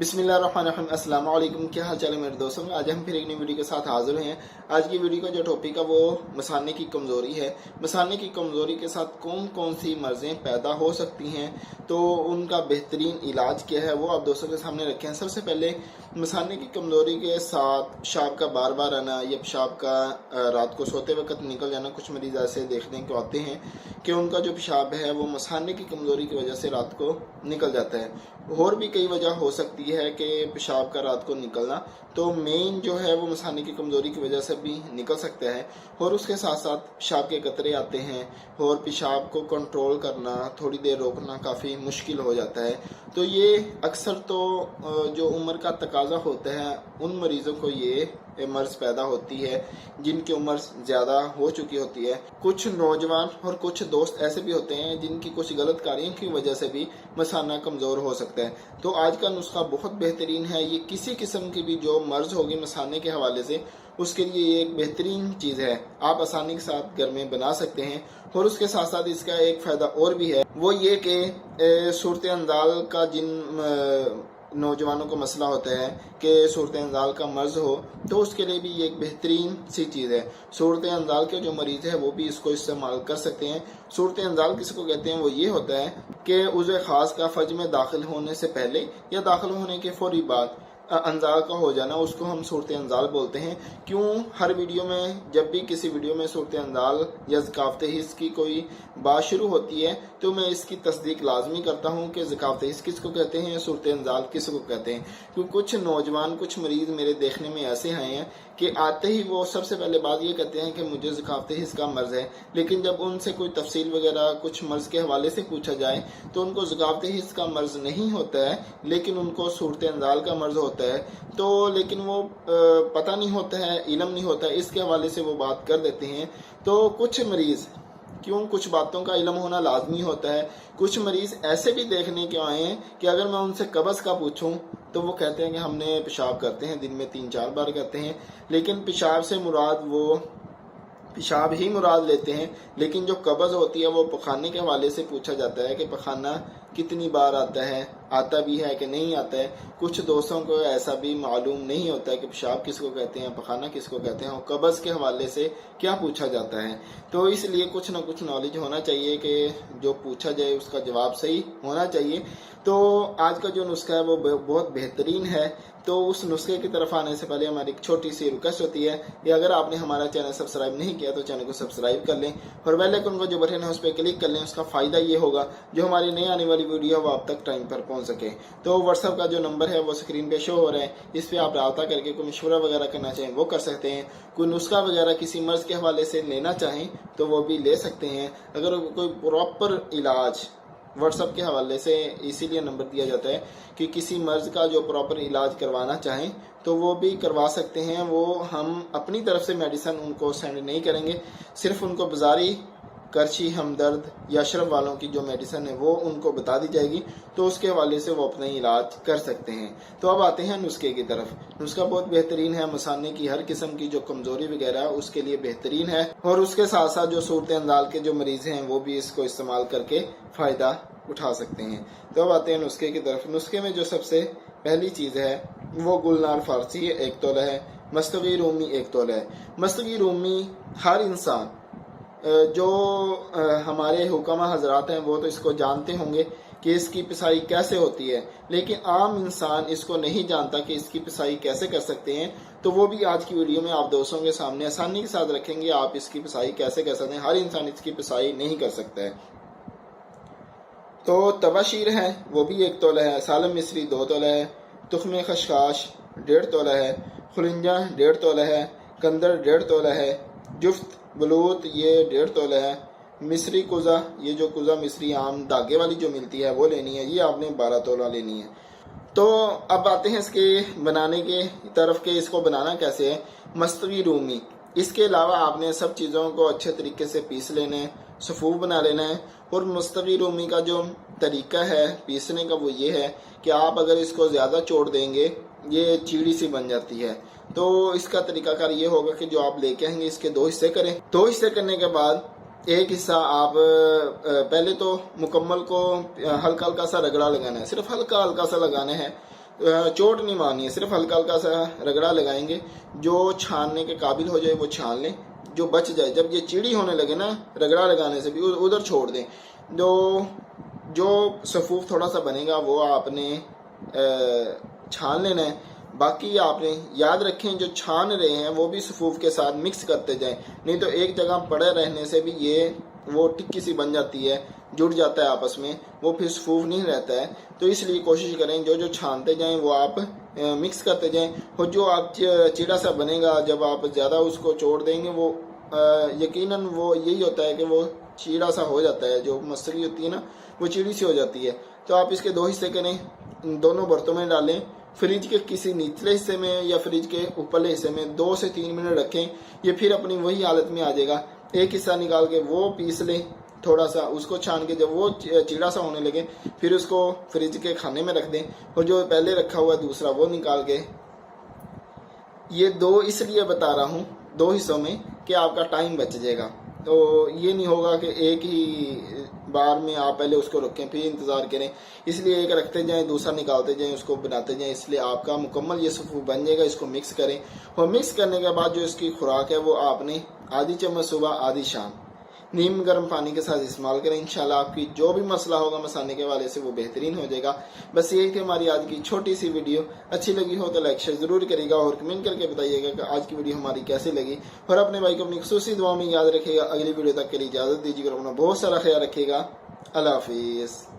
बिस्मिल्लाहिर्रहमानिर्रहीम। अस्सलाम वालेकुम। क्या हाल चाल है मेरे दोस्तों? आज हम फिर एक नई वीडियो के साथ हाजिर हैं। आज की वीडियो का जो टॉपिक है वो मसाने की कमज़ोरी है। मसाने की कमज़ोरी के साथ कौन कौन सी मर्ज़ें पैदा हो सकती हैं, तो उनका बेहतरीन इलाज क्या है वो आप दोस्तों के सामने रखे हैं। सबसे पहले मसाने की कमज़ोरी के साथ पेशाब का बार बार आना या पेशाब का रात को सोते वक्त निकल जाना। कुछ मरीज़ ऐसे देखने को आते हैं कि उनका जो पेशाब है वो मसाने की कमज़ोरी की वजह से रात को निकल जाता है। और भी कई वजह हो सकती है कि पेशाब का रात को निकलना, तो मेन जो है वो मसाने की कमज़ोरी की वजह से भी निकल सकता है। और उसके साथ साथ पेशाब के कतरे आते हैं और पेशाब को कंट्रोल करना, थोड़ी देर रोकना काफ़ी मुश्किल हो जाता है। तो ये अक्सर तो जो उम्र का तकाजा होता है उन मरीज़ों को ये मर्ज़ पैदा होती है जिनकी उम्र ज़्यादा हो चुकी होती है। कुछ नौजवान और कुछ दोस्त ऐसे भी होते हैं जिनकी कुछ गलत कार्यों की वजह से भी मसाना कमज़ोर हो सकता है। तो आज का नुस्खा बहुत बेहतरीन है। ये किसी किस्म की भी जो मर्ज़ होगी मसाने के हवाले से, उसके लिए ये एक बेहतरीन चीज़ है। आप आसानी के साथ घर में बना सकते हैं। और उसके साथ साथ इसका एक फ़ायदा और भी है, वो ये कि सूरत अंजाल का जिन नौजवानों को मसला होता है कि सूरत अंजाल का मर्ज़ हो, तो उसके लिए भी ये एक बेहतरीन सी चीज़ है। सूरत अंजाल के जो मरीज़ है वो भी इसको इस्तेमाल कर सकते हैं। सूरत अंजाल किसको कहते हैं? वो ये होता है कि उज़्व ख़ास का फ़ज में दाखिल होने से पहले या दाखिल होने के फौरी बाद अंजाल का हो जाना, उसको हम सूरत अंजाल बोलते हैं। क्यों? हर वीडियो में जब भी किसी वीडियो में सूरत अंजाल या ज़कावत हिस्स की कोई बात शुरू होती है तो मैं इसकी तस्दीक लाजमी करता हूँ कि ज़कावत हिस्स किसको कहते हैं, सूरत अंजाल किसको कहते हैं। क्योंकि कुछ नौजवान, कुछ मरीज़ मेरे देखने में ऐसे आए हैं कि आते ही वो सबसे पहले बात ये कहते हैं कि मुझे ज़कावत हिस्स का मर्ज़ है, लेकिन जब उनसे कोई तफसील वगैरह कुछ मर्ज़ के हवाले से पूछा जाए तो उनको ज़कावत हिस्स का मर्ज़ नहीं होता है, लेकिन उनको सूरत अंजाल का मर्ज़ होता है। तो लेकिन वो पता नहीं होता है, इल्म नहीं होता है, इसके हवाले से वो बात कर देते हैं। तो कुछ मरीज़, क्यों, कुछ बातों का इल्म होना लाजमी होता है। कुछ मरीज़ ऐसे भी देखने के आए हैं कि अगर मैं उनसे कब्ज़ का पूछूं तो वो कहते हैं कि हमने पेशाब करते हैं, दिन में 3-4 बार करते हैं, लेकिन पेशाब से मुराद वो पेशाब ही मुराद लेते हैं। लेकिन जो कब्ज़ होती है वो पखाने के हवाले से पूछा जाता है कि पखाना कितनी बार आता है, आता भी है कि नहीं आता है। कुछ दोस्तों को ऐसा भी मालूम नहीं होता है कि पेशाब किसको कहते हैं, पखाना किसको कहते हैं, और कब्ज़ के हवाले से क्या पूछा जाता है। तो इसलिए कुछ ना कुछ नॉलेज होना चाहिए कि जो पूछा जाए उसका जवाब सही होना चाहिए। तो आज का जो नुस्खा है वो बहुत बेहतरीन है। तो उस नुस्खे की तरफ आने से पहले हमारी एक छोटी सी रिक्वेस्ट होती है कि अगर आपने हमारा चैनल सब्सक्राइब नहीं किया तो चैनल को सब्सक्राइब कर लें और बेल आइकन का जो बटन है उस पर क्लिक कर लें। उसका फ़ायदा ये होगा जो हमारी नई आने वाली वीडियो है वो आप तक टाइम पर पहुंच सके। तो व्हाट्सएप का जो नंबर है वो स्क्रीन पे शो हो रहा है, इस पर आप रब्ता करके कोई मशवरा वगैरह करना चाहें वो कर सकते हैं। कोई नुस्खा वगैरह किसी मर्ज़ के हवाले से लेना चाहें तो वो भी ले सकते हैं। अगर कोई प्रॉपर इलाज व्हाट्सएप के हवाले से इसीलिए नंबर दिया जाता है कि किसी मर्ज़ का जो प्रॉपर इलाज करवाना चाहें तो वो भी करवा सकते हैं। वो हम अपनी तरफ से मेडिसिन उनको सेंड नहीं करेंगे, सिर्फ उनको बाजारी करछी, हमदर्द या अशरफ वालों की जो मेडिसिन है वो उनको बता दी जाएगी, तो उसके हवाले से वो अपना इलाज कर सकते हैं। तो अब आते हैं नुस्खे की तरफ। नुस्खा बहुत बेहतरीन है, मसाने की हर किस्म की जो कमज़ोरी वगैरह है उसके लिए बेहतरीन है। और उसके साथ साथ जो सूरत अंजाल के जो मरीज़ हैं वो भी इसको इस्तेमाल करके फ़ायदा उठा सकते हैं। तो अब आते हैं नुस्खे की तरफ। नुस्खे में जो सबसे पहली चीज़ है वो गुलनार फारसी 1 तोला है, मस्तगी रूमी 1 तोला है। मस्तगी रूमी हर इंसान, जो हमारे हुक्मा हजरात हैं वो तो इसको जानते होंगे कि इसकी पिसाई कैसे होती है, लेकिन आम इंसान इसको नहीं जानता कि इसकी पिसाई कैसे कर सकते हैं। तो वो भी आज की वीडियो में आप दोस्तों के सामने आसानी के साथ रखेंगे, आप इसकी पिसाई कैसे कर सकते हैं। हर इंसान इसकी पिसाई नहीं कर सकता है। तो तबाशीर है वो भी 1 तोला है, सालम मिस्री 2 तोला है, तुख्म खशखाश 1.5 तोला है, खुलिंजा 1.5 तोला है, कंदर 1.5 तोला है, जुफ्त बलूत ये 1.5 तोला है, मिस्री कुज़ा, ये जो कुज़ा मिस्री आम धागे वाली जो मिलती है वो लेनी है, ये आपने 12 तोला लेनी है। तो अब आते हैं इसके बनाने के तरफ के इसको बनाना कैसे है। मस्तगी रूमी, इसके अलावा आपने सब चीज़ों को अच्छे तरीके से पीस लेना है, सफ़ूफ बना लेना है। और मस्तगी रूमी का जो तरीका है पीसने का वो ये है कि आप अगर इसको ज़्यादा चोड़ देंगे ये चीड़ी सी बन जाती है। तो इसका तरीकाकार ये होगा कि जो आप लेके आएंगे इसके 2 हिस्से करें। 2 हिस्से करने के बाद एक हिस्सा आप पहले तो मुकम्मल को हल्का हल्का सा रगड़ा लगाना है, सिर्फ हल्का हल्का सा लगाना है। चोट नहीं मारनी है, सिर्फ हल्का हल्का सा रगड़ा लगाएंगे। जो छानने के काबिल हो जाए वो छान लें, जो बच जाए, जब ये चीड़ी होने लगे ना रगड़ा लगाने से भी उधर छोड़ दें। जो सफूफ थोड़ा सा बनेगा वो आपने छान लेना है। बाकी आपने याद रखें जो छान रहे हैं वो भी सफूफ के साथ मिक्स करते जाएं, नहीं तो एक जगह पड़े रहने से भी ये वो टिक्की सी बन जाती है, जुड़ जाता है आपस में, वो फिर सफूफ नहीं रहता है। तो इसलिए कोशिश करें जो छानते जाएं वो आप मिक्स करते जाएं। और जो आप चीड़ा सा बनेगा, जब आप ज़्यादा उसको छोड़ देंगे वो यकीनन वो यही होता है कि वो चीड़ा सा हो जाता है, जो मसरी होती है ना वो चीड़ी सी हो जाती है। तो आप इसके 2 हिस्से करें, दोनों बर्तनों में डालें, फ्रिज के किसी निचले हिस्से में या फ्रिज के ऊपरले हिस्से में 2 से 3 मिनट रखें। ये फिर अपनी वही हालत में आ जाएगा। एक हिस्सा निकाल के वो पीस लें, थोड़ा सा उसको छान के, जब वो चीड़ा सा होने लगे फिर उसको फ्रिज के खाने में रख दें। और जो पहले रखा हुआ है दूसरा वो निकाल के, ये 2 इसलिए बता रहा हूँ 2 हिस्सों में कि आपका टाइम बच जाएगा। तो ये नहीं होगा कि एक ही बार में आप पहले उसको रखें फिर इंतज़ार करें, इसलिए एक रखते जाएं दूसरा निकालते जाएं, उसको बनाते जाएं, इसलिए आपका मुकम्मल ये सफूफ बन जाएगा। इसको मिक्स करें और मिक्स करने के बाद जो इसकी खुराक है वो आपने आधी चम्मच सुबह आधी शाम नीम गर्म पानी के साथ इस्तेमाल करें। इंशाल्लाह आपकी जो भी मसला होगा मसाने के वाले से वो बेहतरीन हो जाएगा। बस ये थी हमारी आज की छोटी सी वीडियो। अच्छी लगी हो तो लाइक शेयर जरूर करिएगा और कमेंट करके बताइएगा कि आज की वीडियो हमारी कैसी लगी। और अपने भाई को अपनी खुसूसी दुआ में याद रखिएगा। अगली वीडियो तक के लिए इजाज़त दीजिएगा, अपना बहुत सारा ख्याल रखिएगा। अल्लाह हाफिज़।